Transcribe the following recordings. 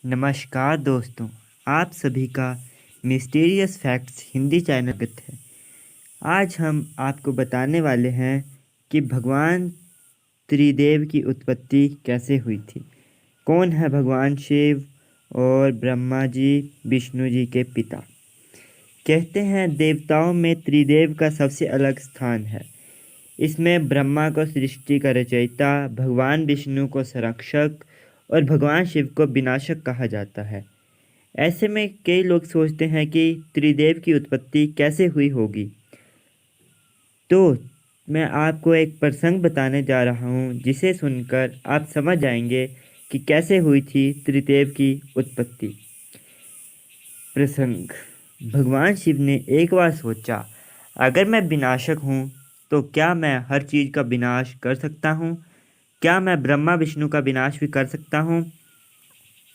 नमस्कार दोस्तों, आप सभी का मिस्टीरियस फैक्ट्स हिंदी चैनल स्वागत है। आज हम आपको बताने वाले हैं कि भगवान त्रिदेव की उत्पत्ति कैसे हुई थी। कौन है भगवान शिव और ब्रह्मा जी विष्णु जी के पिता। कहते हैं देवताओं में त्रिदेव का सबसे अलग स्थान है। इसमें ब्रह्मा को सृष्टि का रचयिता, भगवान विष्णु को संरक्षक और भगवान शिव को विनाशक कहा जाता है। ऐसे में कई लोग सोचते हैं कि त्रिदेव की उत्पत्ति कैसे हुई होगी। तो मैं आपको एक प्रसंग बताने जा रहा हूँ जिसे सुनकर आप समझ जाएंगे कि कैसे हुई थी त्रिदेव की उत्पत्ति। प्रसंग। भगवान शिव ने एक बार सोचा, अगर मैं विनाशक हूँ तो क्या मैं हर चीज़ का विनाश कर सकता हूँ? क्या मैं ब्रह्मा विष्णु का विनाश भी कर सकता हूँ?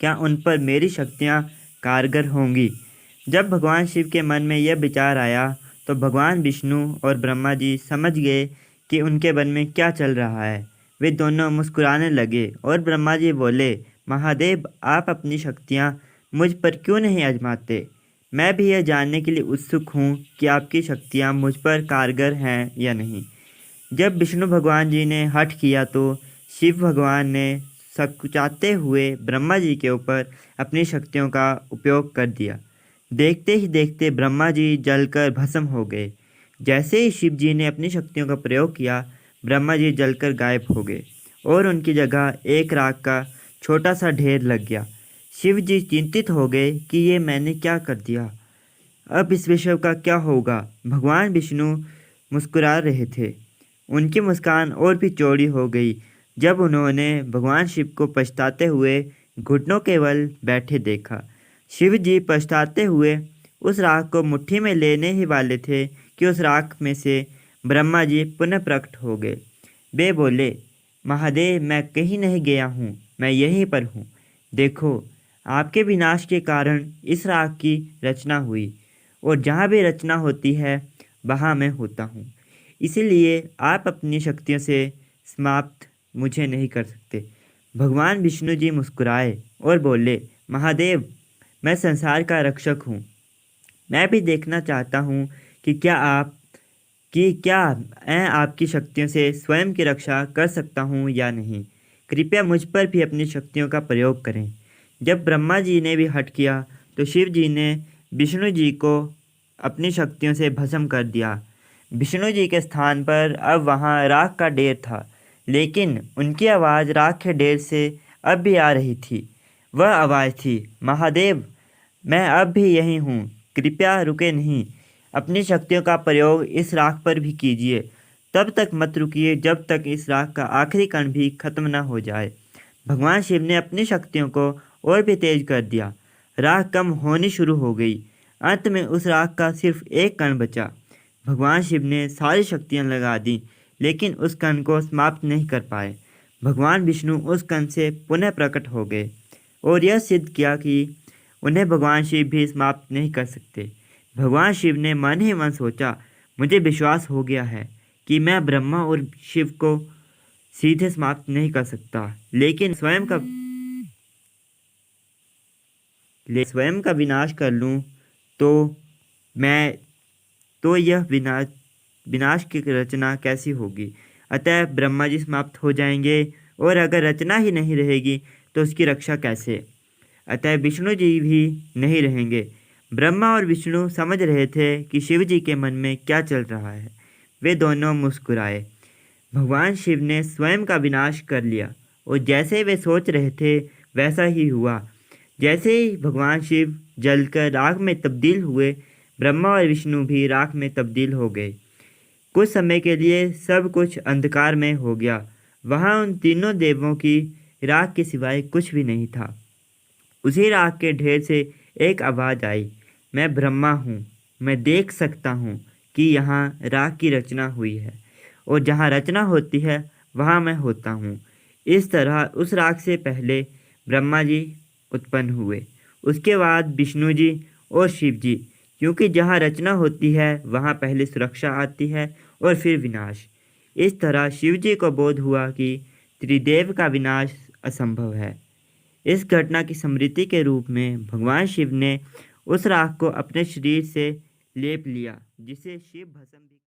क्या उन पर मेरी शक्तियाँ कारगर होंगी? जब भगवान शिव के मन में यह विचार आया तो भगवान विष्णु और ब्रह्मा जी समझ गए कि उनके मन में क्या चल रहा है। वे दोनों मुस्कुराने लगे और ब्रह्मा जी बोले, महादेव, आप अपनी शक्तियाँ मुझ पर क्यों नहीं आजमाते? मैं भी यह जानने के लिए उत्सुक हूँ कि आपकी शक्तियाँ मुझ पर कारगर हैं या नहीं। जब विष्णु भगवान जी ने हठ किया तो शिव भगवान ने सकुचाते हुए ब्रह्मा जी के ऊपर अपनी शक्तियों का उपयोग कर दिया। देखते ही देखते ब्रह्मा जी जलकर भस्म हो गए। जैसे ही शिव जी ने अपनी शक्तियों का प्रयोग किया, ब्रह्मा जी जलकर गायब हो गए और उनकी जगह एक राख का छोटा सा ढेर लग गया। शिव जी चिंतित हो गए कि ये मैंने क्या कर दिया, अब इस विषय का क्या होगा। भगवान विष्णु मुस्कुरा रहे थे। उनकी मुस्कान और भी चौड़ी हो गई जब उन्होंने भगवान शिव को पछताते हुए घुटनों के बल बैठे देखा। शिव जी पछताते हुए उस राख को मुट्ठी में लेने ही वाले थे कि उस राख में से ब्रह्मा जी पुनः प्रकट हो गए। वे बोले, महादेव, मैं कहीं नहीं गया हूँ, मैं यहीं पर हूँ। देखो, आपके विनाश के कारण इस राख की रचना हुई और जहाँ भी रचना होती है वहाँ मैं होता हूँ। इसीलिए आप अपनी शक्तियों से समाप्त मुझे नहीं कर सकते। भगवान विष्णु जी मुस्कुराए और बोले, महादेव, मैं संसार का रक्षक हूँ। मैं भी देखना चाहता हूँ कि क्या मैं आपकी शक्तियों से स्वयं की रक्षा कर सकता हूँ या नहीं। कृपया मुझ पर भी अपनी शक्तियों का प्रयोग करें। जब ब्रह्मा जी ने भी हट किया तो शिव जी ने विष्णु जी को अपनी शक्तियों से भस्म कर दिया। विष्णु जी के स्थान पर अब वहाँ राख का ढेर था, लेकिन उनकी आवाज़ राख के ढेर से अब भी आ रही थी। वह आवाज़ थी, महादेव, मैं अब भी यहीं हूँ, कृपया रुके नहीं। अपनी शक्तियों का प्रयोग इस राख पर भी कीजिए। तब तक मत रुकिए जब तक इस राख का आखिरी कण भी खत्म न हो जाए। भगवान शिव ने अपनी शक्तियों को और भी तेज कर दिया। राख कम होनी शुरू हो गई। अंत में उस राख का सिर्फ एक कण बचा। भगवान शिव ने सारी शक्तियां लगा दी, लेकिन उस कण को समाप्त नहीं कर पाए। भगवान विष्णु उस कण से पुनः प्रकट हो गए और यह सिद्ध किया कि उन्हें भगवान शिव भी समाप्त नहीं कर सकते। भगवान शिव ने मन ही मन सोचा, मुझे विश्वास हो गया है कि मैं ब्रह्मा और शिव को सीधे समाप्त नहीं कर सकता, लेकिन स्वयं का विनाश कर लूं तो मैं तो यह विनाश की रचना कैसी होगी। अतः ब्रह्मा जी समाप्त हो जाएंगे और अगर रचना ही नहीं रहेगी तो उसकी रक्षा कैसे। अतः विष्णु जी भी नहीं रहेंगे। ब्रह्मा और विष्णु समझ रहे थे कि शिव जी के मन में क्या चल रहा है। वे दोनों मुस्कुराए। भगवान शिव ने स्वयं का विनाश कर लिया और जैसे वे सोच रहे थे वैसा ही हुआ। जैसे ही भगवान शिव जलकर राख में तब्दील हुए, ब्रह्मा और विष्णु भी राख में तब्दील हो गए। कुछ समय के लिए सब कुछ अंधकार में हो गया। वहाँ उन तीनों देवों की राख के सिवाय कुछ भी नहीं था। उसी राख के ढेर से एक आवाज़ आई, मैं ब्रह्मा हूँ, मैं देख सकता हूँ कि यहाँ राख की रचना हुई है और जहाँ रचना होती है वहाँ मैं होता हूँ। इस तरह उस राख से पहले ब्रह्मा जी उत्पन्न हुए, उसके बाद विष्णु जी और शिव जी, क्योंकि जहाँ रचना होती है वहाँ पहले सुरक्षा आती है और फिर विनाश। इस तरह शिव जी को बोध हुआ कि त्रिदेव का विनाश असंभव है। इस घटना की स्मृति के रूप में भगवान शिव ने उस राख को अपने शरीर से लेप लिया, जिसे शिव भस्म भी